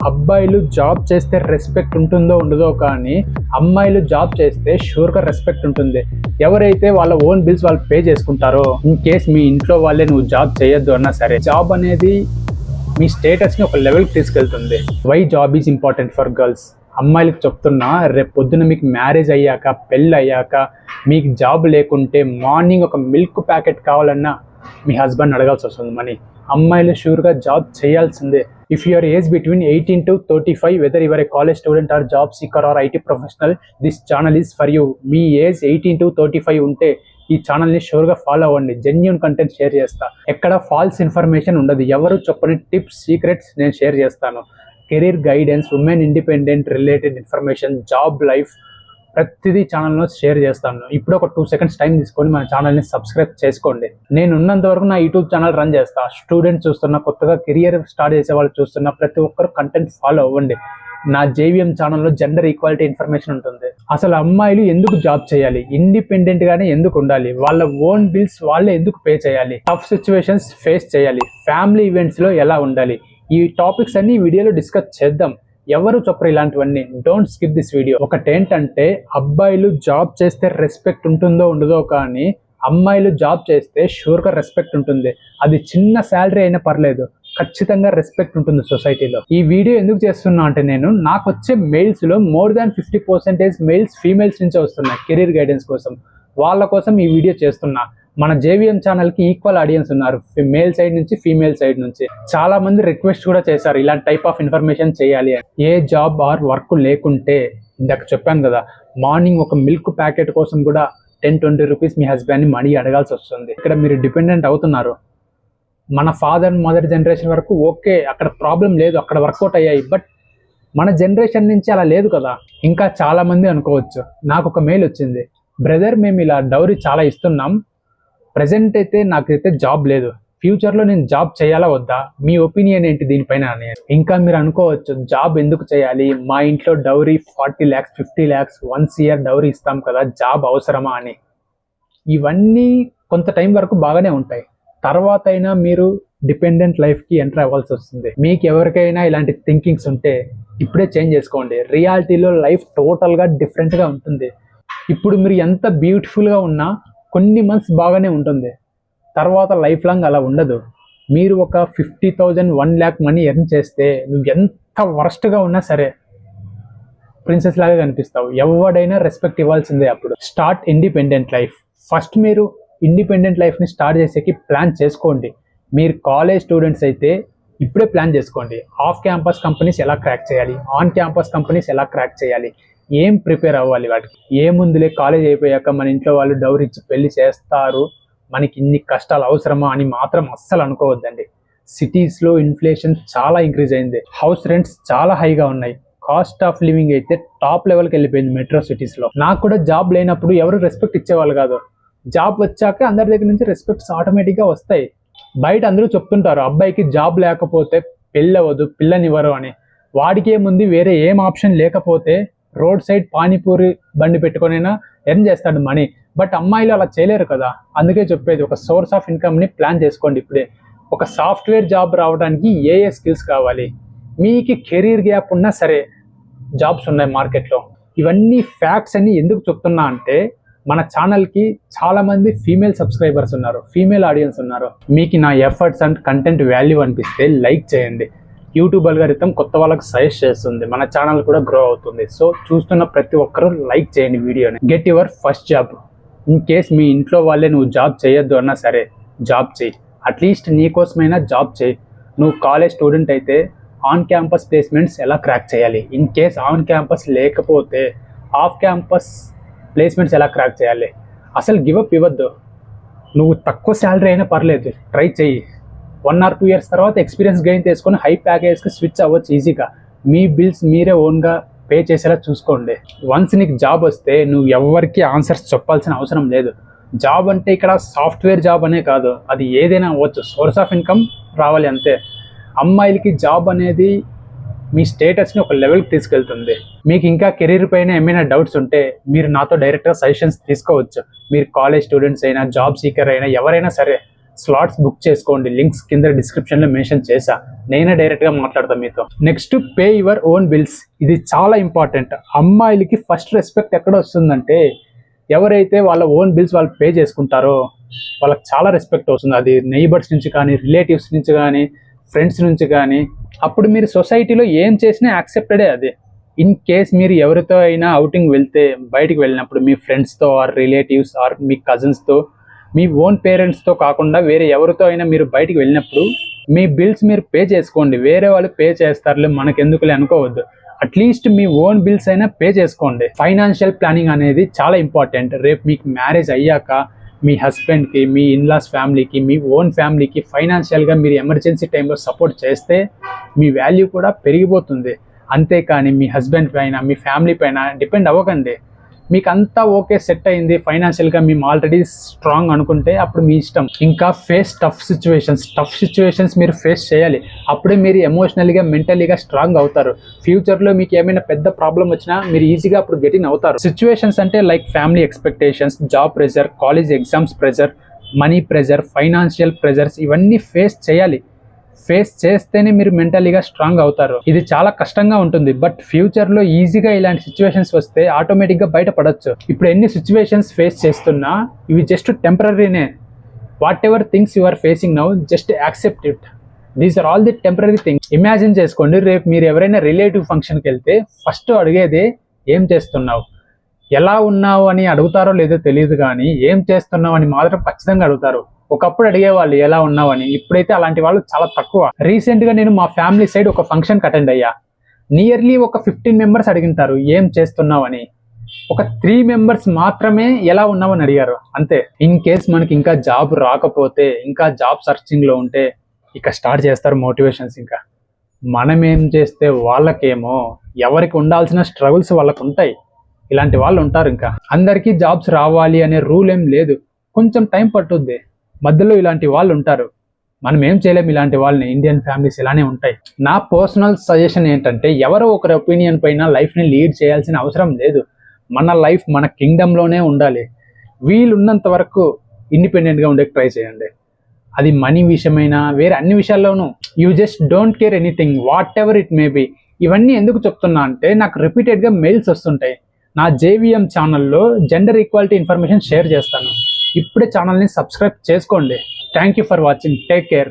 అబ్బాయిలు జాబ్ చేస్తే రెస్పెక్ట్ ఉంటుందో ఉండదో కానీ అమ్మాయిలు జాబ్ చేస్తే షూర్గా రెస్పెక్ట్ ఉంటుంది. ఎవరైతే వాళ్ళ ఓన్ బిల్స్ వాళ్ళు పే చేసుకుంటారో, ఇన్ కేస్ మీ ఇంట్లో వాళ్ళే నువ్వు జాబ్ చేయొద్దు అన్నా సరే, జాబ్ అనేది మీ స్టేటస్ని ఒక లెవెల్కి తీసుకెళ్తుంది. Why job is important for girls. అమ్మాయిలకు చెప్తున్నా, రేపు పొద్దున మీకు మ్యారేజ్ అయ్యాక, పెళ్ళి అయ్యాక మీకు జాబ్ లేకుంటే మార్నింగ్ ఒక మిల్క్ ప్యాకెట్ కావాలన్నా మీ హస్బెండ్ అడగాల్సి వస్తుంది మనీ. అమ్మాయిలు షూర్గా జాబ్ చేయాల్సిందే. If your age between 18 to 35, whether your a college student or job seeker or IT professional, this channel is for you. మీ ఏజ్ 18 to 35 ఉంటే ఈ ఛానల్ని షూర్గా ఫాలో అవ్వండి. జెన్యూన్ కంటెంట్ షేర్ చేస్తా. ఎక్కడ ఫాల్స్ ఇన్ఫర్మేషన్ ఉండదు. ఎవరు చెప్పని టిప్స్, సీక్రెట్స్ నేను షేర్ చేస్తాను. Career guidance, women independent related information, job life, ప్రతిదీ ఛానల్లో షేర్ చేస్తాను. ఇప్పుడు ఒక 2 seconds టైం తీసుకొని మన ఛానల్ని సబ్స్క్రైబ్ చేసుకోండి. నేను ఉన్నంత వరకు నా యూట్యూబ్ ఛానల్ రన్ చేస్తా. స్టూడెంట్స్ చూస్తున్న, కొత్తగా కెరియర్ స్టార్ట్ చేసే వాళ్ళు చూస్తున్న ప్రతి ఒక్కరు కంటెంట్ ఫాలో అవ్వండి. నా జేవిఎం ఛానల్లో జెండర్ ఈక్వాలిటీ ఇన్ఫర్మేషన్ ఉంటుంది. అసలు అమ్మాయిలు ఎందుకు జాబ్ చేయాలి, ఇండిపెండెంట్ గానే ఎందుకు ఉండాలి, వాళ్ళ ఓన్ బిల్స్ వాళ్ళే ఎందుకు పే చేయాలి, టఫ్ సిచ్యువేషన్స్ ఫేస్ చేయాలి, ఫ్యామిలీ ఈవెంట్స్ లో ఎలా ఉండాలి, ఈ టాపిక్స్ అన్ని ఈ వీడియోలో డిస్కస్ చేద్దాం. ఎవరు చెప్పరు ఇలాంటివన్నీ. Don't skip this video. ఒకటేంటంటే, అబ్బాయిలు జాబ్ చేస్తే రెస్పెక్ట్ ఉంటుందో ఉండదో కానీ అమ్మాయిలు జాబ్ చేస్తే షూర్గా రెస్పెక్ట్ ఉంటుంది. అది చిన్న శాలరీ అయినా పర్లేదు, ఖచ్చితంగా రెస్పెక్ట్ ఉంటుంది సొసైటీలో. ఈ వీడియో ఎందుకు చేస్తున్నా అంటే, నాకు వచ్చే మెయిల్స్ లో మోర్ దాన్ 50% మెయిల్స్ ఫీమేల్స్ నుంచే వస్తున్నాయి కెరీర్ గైడెన్స్ కోసం. వాళ్ళ కోసం ఈ వీడియో చేస్తున్నా. మన జేవిఎం ఛానల్ కి ఈక్వల్ ఆడియన్స్ ఉన్నారు, మేల్ సైడ్ నుంచి, ఫీమేల్ సైడ్ నుంచి. చాలా మంది రిక్వెస్ట్ కూడా చేశారు ఇలాంటి టైప్ ఆఫ్ ఇన్ఫర్మేషన్ చేయాలి అని. ఏ జాబ్ ఆర్ వర్క్ లేకుంటే, ఇందాక చెప్పాను కదా, మార్నింగ్ ఒక మిల్క్ ప్యాకెట్ కోసం కూడా 10-20 రూపీస్ మీ హస్బెండ్ ని మనీ అడగాల్సి వస్తుంది. ఇక్కడ మీరు డిపెండెంట్ అవుతున్నారు. మన ఫాదర్ మదర్ జనరేషన్ వరకు ఓకే, అక్కడ ప్రాబ్లం లేదు, అక్కడ వర్కౌట్ అయ్యాయి. బట్ మన జనరేషన్ నుంచి అలా లేదు కదా. ఇంకా చాలా మంది అనుకోవచ్చు, నాకు ఒక మెయిల్ వచ్చింది, బ్రదర్ మేము ఇలా డౌరీ చాలా ఇస్తున్నాం, ప్రజెంట్ అయితే నాకైతే జాబ్ లేదు, ఫ్యూచర్లో నేను జాబ్ చేయాలా వద్దా, మీ ఒపీనియన్ ఏంటి దీనిపైన అని. ఇంకా మీరు అనుకోవచ్చు, జాబ్ ఎందుకు చేయాలి, మా ఇంట్లో dowry 40 lakhs 50 lakhs once year dowry ఇస్తాం కదా, జాబ్ అవసరమా అని. ఇవన్నీ కొంత టైం వరకు బాగానే ఉంటాయి. తర్వాత అయినా మీరు డిపెండెంట్ లైఫ్కి ఎంటర్ అవ్వాల్సి వస్తుంది. మీకు ఎవరికైనా ఇలాంటి థింకింగ్స్ ఉంటే ఇప్పుడే చేంజ్ చేసుకోండి. రియాలిటీలో లైఫ్ టోటల్గా డిఫరెంట్గా ఉంటుంది. ఇప్పుడు మీరు ఎంత బ్యూటిఫుల్గా ఉన్నా కొన్ని మంత్స్ బాగానే ఉంటుంది, తర్వాత లైఫ్ లాంగ్ అలా ఉండదు. మీరు ఒక 50,000 1 lakh మనీ ఎర్న్ చేస్తే నువ్వు ఎంత వర్స్ట్గా ఉన్నా సరే ప్రిన్సెస్ లాగా కనిపిస్తావు. ఎవడైనా రెస్పెక్ట్ ఇవ్వాల్సిందే. అప్పుడు స్టార్ట్ ఇండిపెండెంట్ లైఫ్. ఫస్ట్ మీరు ఇండిపెండెంట్ లైఫ్ని స్టార్ట్ చేసేకి ప్లాన్ చేసుకోండి. మీరు కాలేజ్ స్టూడెంట్స్ అయితే ఇప్పుడే ప్లాన్ చేసుకోండి. ఆఫ్ క్యాంపస్ కంపెనీస్ ఎలా క్రాక్ చేయాలి, ఆన్ క్యాంపస్ కంపెనీస్ ఎలా క్రాక్ చేయాలి, ఏం ప్రిపేర్ అవ్వాలి వాటికి. ఏముందులే, కాలేజ్ అయిపోయాక మన ఇంట్లో వాళ్ళు డౌరీ ఇచ్చి పెళ్లి చేస్తారు, మనకి ఇన్ని కష్టాలు అవసరమా అని మాత్రం అస్సలు అనుకోవద్దండి. సిటీస్లో ఇన్ఫ్లేషన్ చాలా ఇంక్రీజ్ అయింది, హౌస్ రెంట్స్ చాలా హైగా ఉన్నాయి, కాస్ట్ ఆఫ్ లివింగ్ అయితే టాప్ లెవెల్కి వెళ్ళిపోయింది మెట్రో సిటీస్లో. నాకు కూడా జాబ్ లేనప్పుడు ఎవరు రెస్పెక్ట్ ఇచ్చేవాళ్ళు కాదు. జాబ్ వచ్చాక అందరి దగ్గర నుంచి రెస్పెక్ట్స్ ఆటోమేటిక్గా వస్తాయి. బయట అందరూ చెప్తుంటారు, అబ్బాయికి జాబ్ లేకపోతే పెళ్ళవద్దు, పిల్లనివ్వరు అని. వాడికి ఏముంది, వేరే ఏం ఆప్షన్ లేకపోతే రోడ్ సైడ్ పానీపూరి బండి పెట్టుకొనైనా ఎర్న్ చేస్తాడు మనీ. బట్ అమ్మాయిలు అలా చేయలేరు కదా. అందుకే చెప్పేది, ఒక సోర్స్ ఆఫ్ ఇన్కమ్ని ప్లాన్ చేసుకోండి ఇప్పుడే. ఒక సాఫ్ట్వేర్ జాబ్ రావడానికి ఏ స్కిల్స్ కావాలి, మీకు కెరీర్ గ్యాప్ ఉన్నా సరే జాబ్స్ ఉన్నాయి మార్కెట్లో. ఇవన్నీ ఫ్యాక్ట్స్ అని ఎందుకు చెప్తున్నా అంటే, మన ఛానల్కి చాలామంది ఫీమేల్ సబ్స్క్రైబర్స్ ఉన్నారు, ఫీమేల్ ఆడియన్స్ ఉన్నారు. మీకు నా ఎఫర్ట్స్ అండ్ కంటెంట్ వాల్యూ అనిపిస్తే లైక్ చేయండి. యూట్యూబ్ అల్గారిథం కొత్త వాళ్ళకి సజెస్ట్ చేస్తుంది, మన ఛానల్ కూడా గ్రో అవుతుంది. సో చూస్తున్న ప్రతి ఒక్కరూ లైక్ చేయండి వీడియోని. Get your first job. In case మీ ఇంట్లో వాళ్ళే నువ్వు జాబ్ చేయొద్దు అన్నా సరే జాబ్ చేయి. అట్లీస్ట్ నీకోసమైనా జాబ్ చేయి. నువ్వు కాలేజ్ స్టూడెంట్ అయితే ఆన్ క్యాంపస్ ప్లేస్మెంట్స్ ఎలా క్రాక్ చేయాలి, ఇన్ కేస్ ఆన్ క్యాంపస్ లేకపోతే ఆఫ్ క్యాంపస్ ప్లేస్మెంట్స్ ఎలా క్రాక్ చేయాలి. అసలు గివప్ ఇవ్వద్దు. నువ్వు తక్కువ శాలరీ అయినా పర్లేదు, ట్రై చెయ్యి. 1 or 2 years తర్వాత ఎక్స్పీరియన్స్ గెయిన్ చేసుకొని హై ప్యాకేజ్కి స్విచ్ అవ్వచ్చు ఈజీగా. మీ బిల్స్ మీరే ఓన్గా పే చేసేలా చూసుకోండి. వన్స్ నీకు జాబ్ వస్తే నువ్వు ఎవరికి ఆన్సర్స్ చెప్పాల్సిన అవసరం లేదు. జాబ్ అంటే ఇక్కడ సాఫ్ట్వేర్ జాబ్ అనే కాదు, అది ఏదైనా అవ్వచ్చు, సోర్స్ ఆఫ్ ఇన్కమ్ రావాలి అంతే. అమ్మాయిలకి జాబ్ అనేది మీ స్టేటస్ని ఒక లెవెల్కి తీసుకెళ్తుంది. మీకు ఇంకా కెరీర్ పైన ఏమైనా డౌట్స్ ఉంటే మీరు నాతో డైరెక్ట్గా సజెషన్స్ తీసుకోవచ్చు. మీరు కాలేజ్ స్టూడెంట్స్ అయినా, జాబ్ సీకర్ అయినా, ఎవరైనా సరే స్లాట్స్ బుక్ చేసుకోండి. లింక్స్ కింద డిస్క్రిప్షన్లో మెన్షన్ చేశా. నేనే డైరెక్ట్గా మాట్లాడతాను మీతో. Next, pay your own bills. ఇది చాలా ఇంపార్టెంట్. అమ్మాయిలకి ఫస్ట్ రెస్పెక్ట్ ఎక్కడ వస్తుందంటే, ఎవరైతే వాళ్ళ ఓన్ బిల్స్ వాళ్ళు పే చేసుకుంటారో వాళ్ళకి చాలా రెస్పెక్ట్ వస్తుంది. అది నైబర్స్ నుంచి కానీ, రిలేటివ్స్ నుంచి కానీ, ఫ్రెండ్స్ నుంచి కానీ. అప్పుడు మీరు సొసైటీలో ఏం చేసినా యాక్సెప్టెడే. అది ఇన్ కేస్ మీరు ఎవరితో అయినా అవుటింగ్ వెళ్తే, బయటికి వెళ్ళినప్పుడు మీ ఫ్రెండ్స్తో ఆర్ రిలేటివ్స్ ఆర్ మీ కజిన్స్తో, మీ ఓన్ పేరెంట్స్తో కాకుండా వేరే ఎవరితో అయినా మీరు బయటికి వెళ్ళినప్పుడు మీ బిల్స్ మీరు పే చేసుకోండి. వేరే వాళ్ళు పే చేస్తారులే మనకెందుకులే అనుకోవద్దు. అట్లీస్ట్ మీ ఓన్ బిల్స్ అయినా పే చేసుకోండి. ఫైనాన్షియల్ ప్లానింగ్ అనేది చాలా ఇంపార్టెంట్. రేపు మీకు మ్యారేజ్ అయ్యాక మీ హస్బెండ్కి, మీ ఇన్లాస్ ఫ్యామిలీకి, మీ ఓన్ ఫ్యామిలీకి ఫైనాన్షియల్గా మీరు ఎమర్జెన్సీ టైంలో సపోర్ట్ చేస్తే మీ వాల్యూ కూడా పెరిగిపోతుంది. అంతేకాని మీ హస్బెండ్ పైన, మీ ఫ్యామిలీ పైన డిపెండ్ అవ్వకండి. మీకు అంతా ఓకే, సెట్ అయింది, ఫైనాన్షియల్గా మేము ఆల్రెడీ స్ట్రాంగ్ అనుకుంటే అప్పుడు మీ ఇష్టం. ఇంకా ఫేస్ టఫ్ సిచ్యువేషన్స్ మీరు ఫేస్ చేయాలి. అప్పుడే మీరు ఎమోషనల్గా, మెంటలీగా స్ట్రాంగ్ అవుతారు. ఫ్యూచర్లో మీకు ఏమైనా పెద్ద ప్రాబ్లం వచ్చినా మీరు ఈజీగా అప్పుడు గెటిన్ అవుతారు. సిచ్యువేషన్స్ అంటే like family expectations, job pressure, college exams pressure, money pressure, financial pressures, ఇవన్నీ ఫేస్ చేయాలి. ఫేస్ చేస్తేనే మీరు మెంటలీగా స్ట్రాంగ్ అవుతారు. ఇది చాలా కష్టంగా ఉంటుంది, బట్ ఫ్యూచర్లో ఈజీగా ఇలాంటి సిచ్యువేషన్స్ వస్తే ఆటోమేటిక్గా బయటపడవచ్చు. ఇప్పుడు ఎన్ని సిచ్యువేషన్స్ ఫేస్ చేస్తున్నా ఇవి జస్ట్ టెంపరీనే. Whatever things you are facing now, just accept it. These are all the temporary things. Imagine చేసుకోండి, రేపు మీరు ఎవరైనా రిలేటివ్ ఫంక్షన్కి వెళ్తే ఫస్ట్ అడిగేదే ఏం చేస్తున్నావు, ఎలా ఉన్నావు అని అడుగుతారో లేదో తెలియదు, కానీ ఏం చేస్తున్నావు అని మాత్రం ఖచ్చితంగా అడుగుతారు. ఒకప్పుడు అడిగేవాళ్ళు ఎలా ఉన్నావని, ఇప్పుడైతే అలాంటి వాళ్ళు చాలా తక్కువ. రీసెంట్గా నేను మా ఫ్యామిలీ సైడ్ ఒక ఫంక్షన్కి అటెండ్ అయ్యా. నియర్లీ ఒక 15 మెంబర్స్ అడిగింటారు ఏం చేస్తున్నావని. ఒక 3 మెంబర్స్ మాత్రమే ఎలా ఉన్నావని అడిగారు, అంతే. ఇన్ కేస్ మనకి ఇంకా జాబ్ రాకపోతే, ఇంకా జాబ్ సర్చింగ్లో ఉంటే ఇక స్టార్ట్ చేస్తారు మోటివేషన్స్. ఇంకా మనం ఏం చేస్తే వాళ్ళకేమో, ఎవరికి ఉండాల్సిన స్ట్రగుల్స్ వాళ్ళకు ఉంటాయి. ఇలాంటి వాళ్ళు ఉంటారు. ఇంకా అందరికీ జాబ్స్ రావాలి అనే రూల్ ఏం లేదు, కొంచెం టైం పట్టుద్ది. మధ్యలో ఇలాంటి వాళ్ళు ఉంటారు, మనం ఏం చేయలేము ఇలాంటి వాళ్ళని. ఇండియన్ ఫ్యామిలీస్ ఇలానే ఉంటాయి. నా పర్సనల్ సజెషన్ ఏంటంటే, ఎవరో ఒకరి ఒపీనియన్ పైన లైఫ్ని లీడ్ చేయాల్సిన అవసరం లేదు. మన లైఫ్ మన కింగ్డమ్లోనే ఉండాలి. వీలున్నంత వరకు ఇండిపెండెంట్గా ఉండే ట్రై చేయండి. అది మనీ విషయమైనా, వేరే అన్ని విషయాల్లోనూ. You just don't care anything, whatever it may be. ఇవన్నీ ఎందుకు చెప్తున్నా అంటే, నాకు రిపీటెడ్గా మెయిల్స్ వస్తుంటాయి. నా JVM ఛానల్లో జెండర్ ఈక్వాలిటీ ఇన్ఫర్మేషన్ షేర్ చేస్తాను. ఇప్పుడే ఛానల్ని సబ్స్క్రైబ్ చేసుకోండి. Thank you for watching. Take care.